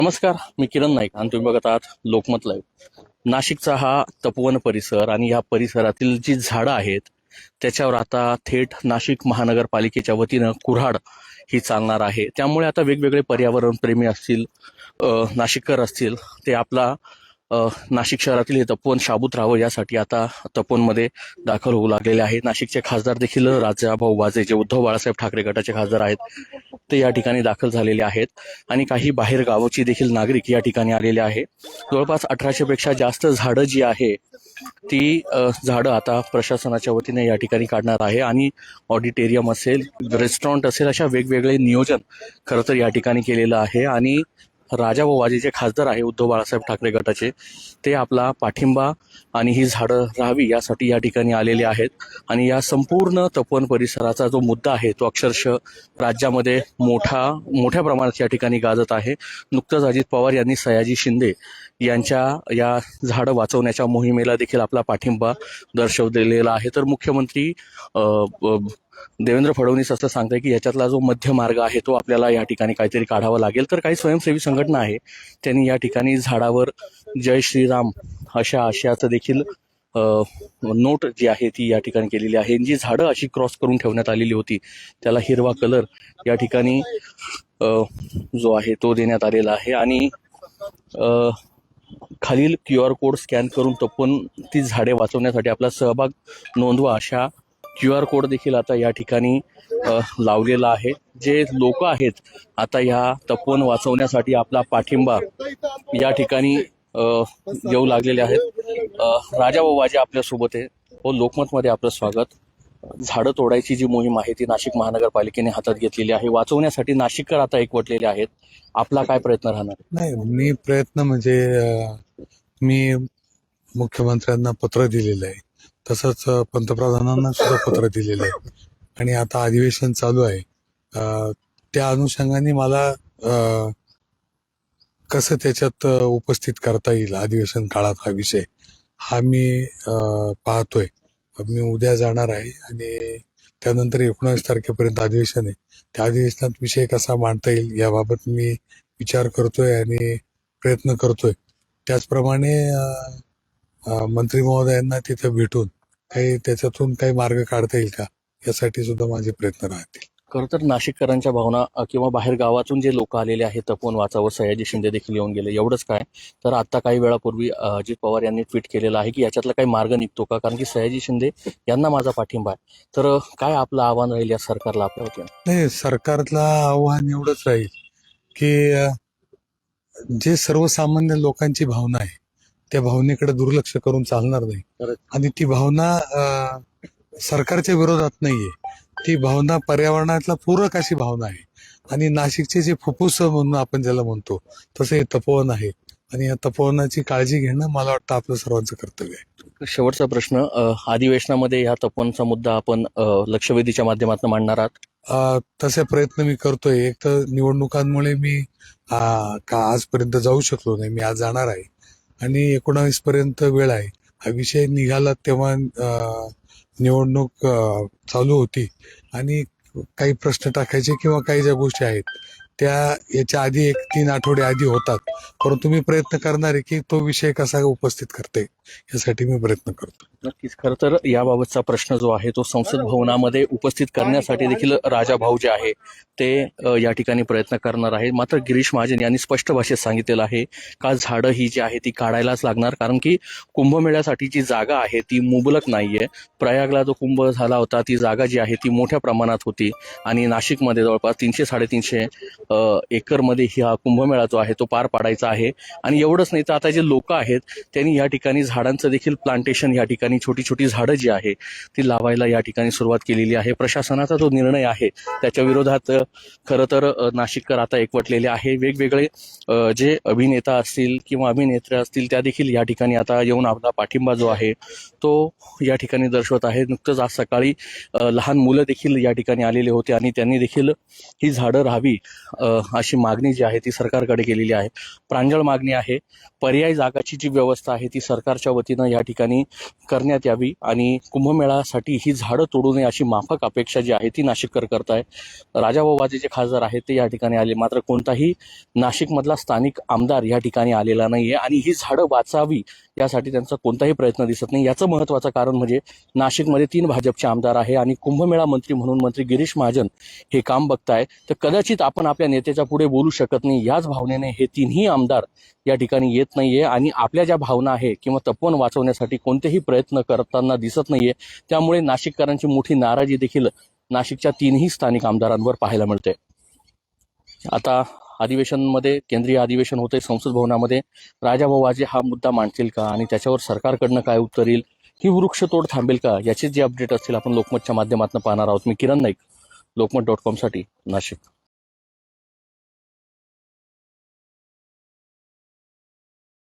नमस्कार, मी किरण नाईक आणि तुम्ही बघत आहात लोकमत लाईव्ह. नाशिकचा हा तपोवन परिसर आणि या परिसरातील जी झाडं आहेत त्याच्यावर आता थेट नाशिक महानगरपालिकेच्या वतीनं कुऱ्हाड ही चालणार आहे. त्यामुळे आता वेगवेगळे पर्यावरण प्रेमी असतील, नाशिककर असतील, ते आपला नाशिक शहरातील हे तपोवन शाबूत राहावं यासाठी आता तपोवनमध्ये दाखल होऊ लागलेले आहे. नाशिकचे खासदार देखील राजाभाऊ वाजे, जे उद्धव बाळासाहेब ठाकरे गटाचे खासदार आहेत, ते या ठिकाणी दाखल झालेले आहेत आणि काही बाहेर गावची देखील नागरिक या ठिकाणी आलेले आहे. जवळपास 1800 पेक्षा जास्त झाडं जी आहे ती झाडं आता प्रशासनाच्या वतीने या ठिकाणी काढणार आहे आणि ऑडिटोरियम असेल, रेस्टॉरंट असेल, अशा वेगवेगळे नियोजन खरं तर या ठिकाणी केलेलं आहे. आणि राजाभाऊ वाजे जे खासदार आहे उद्धव बाळासाहेब ठाकरे गटाचे, ते आपला पाठिंबा आणि ही झाडं राहावी यासाठी या ठिकाणी आलेले आहेत. आणि या संपूर्ण तपोवन परिसराचा जो मुद्दा आहे तो अक्षरशः राज्यामध्ये मोठ्या प्रमाणात या ठिकाणी गाजत आहे. नुकतंच अजित पवार यांनी सयाजी शिंदे यांच्या या झाडं वाचवण्याच्या मोहिमेला देखील आपला पाठिंबा दर्शवलेला आहे. तर मुख्यमंत्री देवेंद्र फडणवीस असं सांगताय की याच्यातला जो मध्य मार्ग आहे तो आपल्याला या ठिकाणी काहीतरी काढावा लागेल. तर काही स्वयंसेवी संघटना आहे त्यांनी या ठिकाणी झाडावर जय श्रीराम अशा आशयाचं देखील नोट जी आहे ती या ठिकाणी केलेली आहे. जी झाडं अशी क्रॉस करून ठेवण्यात आलेली होती त्याला हिरवा कलर या ठिकाणी जो आहे तो देण्यात आलेला आहे. आणि खालील QR कोड स्कॅन करून तपोवन ती झाडे वाचवण्यासाठी आपला सहभाग नोंदवा अशा QR कोड देखील आता या ठिकाणी लावलेला आहे. जे लोक आहेत आता या तपोवन वाचवण्यासाठी आपला पाठिंबा या ठिकाणी येऊ लागलेले आहेत. राजाभाऊ वाजे आपल्यासोबत आहे. हो, लोकमतमध्ये आपलं स्वागत. झाडं तोडायची जी मोहीम आहे ती नाशिक महानगरपालिकेने हातात घेतलेली आहे. वाचवण्यासाठी नाशिककर आता एकवटलेले आहेत. आपला काय प्रयत्न राहणार? नाही, मी प्रयत्न म्हणजे मी मुख्यमंत्र्यांना पत्र दिलेलं आहे, तसंच पंतप्रधानांना सुद्धा पत्र दिलेलं आहे आणि आता अधिवेशन चालू आहे. त्या अनुषंगाने मला कसं त्याच्यात उपस्थित करता येईल अधिवेशन काळात हा विषय हा मी पाहतोय. मी उद्या जाणार आहे आणि त्यानंतर 19 तारखेपर्यंत अधिवेशन आहे. त्या अधिवेशनात विषय कसा मांडता येईल याबाबत मी विचार करतोय आणि प्रयत्न करतोय. त्याचप्रमाणे मंत्री महोदयांना तिथे भेटून त्याच्यातून काही मार्ग काढता येईल का यासाठी सुद्धा माझे प्रयत्न राहतील. खरं तर नाशिककरांच्या भावना किंवा बाहेर गावातून जे लोक आलेले आहेत तपोवन वाचावर, सयाजी शिंदे देखील येऊन गेले. एवढंच काय, तर आता काही वेळापूर्वी अजित पवार यांनी ट्विट केलेलं आहे की याच्यातला काही मार्ग निघतो का, कारण की सयाजी शिंदे यांना माझा पाठिंबा आहे. तर काय आपलं आव्हान राहील या सरकारला आपल्या वतीनं? नाही, सरकारला आव्हान एवढंच राहील की जे सर्वसामान्य लोकांची भावना आहे त्या भावनेकडे दुर्लक्ष करून चालणार नाही. आणि ती भावना सरकारच्या विरोधात नाहीये, ती भावना पर्यावरणातला पूरक अशी भावना आहे. आणि नाशिकचे जे फुफ्फुस म्हणून आपण ज्याला म्हणतो तसं हे तपोवन आहे आणि या तपोवनाची काळजी घेणं मला वाटतं आपलं सर्वांचं कर्तव्य आहे. शेवटचा प्रश्न, अधिवेशनामध्ये या तपोवनचा मुद्दा आपण लक्षवेधीच्या माध्यमातून मांडणार आहात? तसे प्रयत्न मी करतोय. एक तर निवडणुकांमुळे मी आजपर्यंत जाऊ शकलो नाही. मी आज जाणार आहे आणि 19 पर्यंत वेळ आहे. हा विषय निघाला तेव्हा निवडणूक चालू होती आणि काही प्रश्न टाकायचे किंवा काही ज्या गोष्टी आहेत त्या याच्या आधी 1-3 आठवडे आधी होतात. परंतु मी प्रयत्न करणार आहे की तो विषय कसा उपस्थित करते यासाठी मी प्रयत्न करतो. नक्कीच. खरं तर याबाबतचा प्रश्न जो आहे तो संसद भवनामध्ये उपस्थित करण्यासाठी देखील राजाभाऊ जे आहे ते या ठिकाणी प्रयत्न करणार आहे. मात्र गिरीश महाजन यांनी स्पष्ट भाषेत सांगितलेलं आहे का झाडं ही जी आहे ती काढायलाच लागणार, कारण की कुंभमेळ्यासाठी जी जागा आहे ती मुबलक नाहीये. प्रयागला जो कुंभ झाला होता ती जागा जी आहे ती मोठ्या प्रमाणात होती आणि नाशिकमध्ये जवळपास 300-350 एकरमध्ये हा कुंभमेळा जो आहे तो पार पाडायचा आहे. आणि एवढंच नाही तर आता जे लोक आहेत त्यांनी या ठिकाणी झाडांचं देखील प्लांटेशन, या ठिकाणी छोटी छोटी झाडं जी आहे ती लावायला या ठिकाणी सुरुवात केलेली आहे. प्रशासनाचा जो निर्णय आहे त्याच्या विरोधात खरं तर नाशिककर आता एकवटलेले आहे. वेगवेगळे जे अभिनेता असतील किंवा अभिनेत्र्या असतील त्या देखील या ठिकाणी आता येऊन आपला पाठिंबा जो आहे तो या ठिकाणी दर्शवत आहे. नुकतंच आज सकाळी लहान मुलं देखील या ठिकाणी आलेले होते आणि त्यांनी देखील ही झाडं राहावी अशी मागणी जी आहे ती सरकारकडे केलेली आहे. प्रांजळ मागणी आहे. पर्यायी जागाची जी व्यवस्था आहे ती सरकार कुऱ्हाडच्या वतीनं या ठिकाणी करण्यात यावी आणि कुंभमेळ्यासाठी ही झाडं तोडू नये अशी माफक अपेक्षा जी आहे ती नाशिककर करताय. राजाभाऊ जे खासदार आहेत ते या ठिकाणी आले, मात्र कोणताही नाशिकमधला स्थानिक आमदार या ठिकाणी आलेला नाहीये आणि ही झाडं वाचावी यासाठी त्यांचा कोणताही प्रयत्न दिसत नाही. याचं महत्त्वाचं कारण म्हणजे नाशिकमध्ये 3 भाजपचे आमदार आहे आणि कुंभमेळा मंत्री म्हणून मंत्री गिरीश महाजन हे काम बघताय. तर कदाचित आपण आपल्या नेत्याच्या पुढे बोलू शकत नाही, याच भावनेने हे 3ही आमदार या ठिकाणी येत नाहीये आणि आपल्या ज्या भावना आहे किंवा तपोवन वाचवण्यासाठी कोणतेही प्रयत्न करताना दिसत नाहीये. त्यामुळे नाशिककरांची मोठी नाराजी देखील नाशिकच्या 3ही स्थानिक आमदारांवर पाहायला मिळते. आता अधिवेशनमध्ये केंद्रीय अधिवेशन होते संसद भवनामध्ये, राजाभाऊ वाजे हा मुद्दा मांडतील का आणि त्याच्यावर सरकारकडनं काय उत्तर येईल, ही वृक्षतोड थांबेल का, याचे जे अपडेट असतील आपण लोकमतच्या माध्यमातून पाहणार आहोत. मी किरण नाईक, लोकमत.com साठी नाशिक.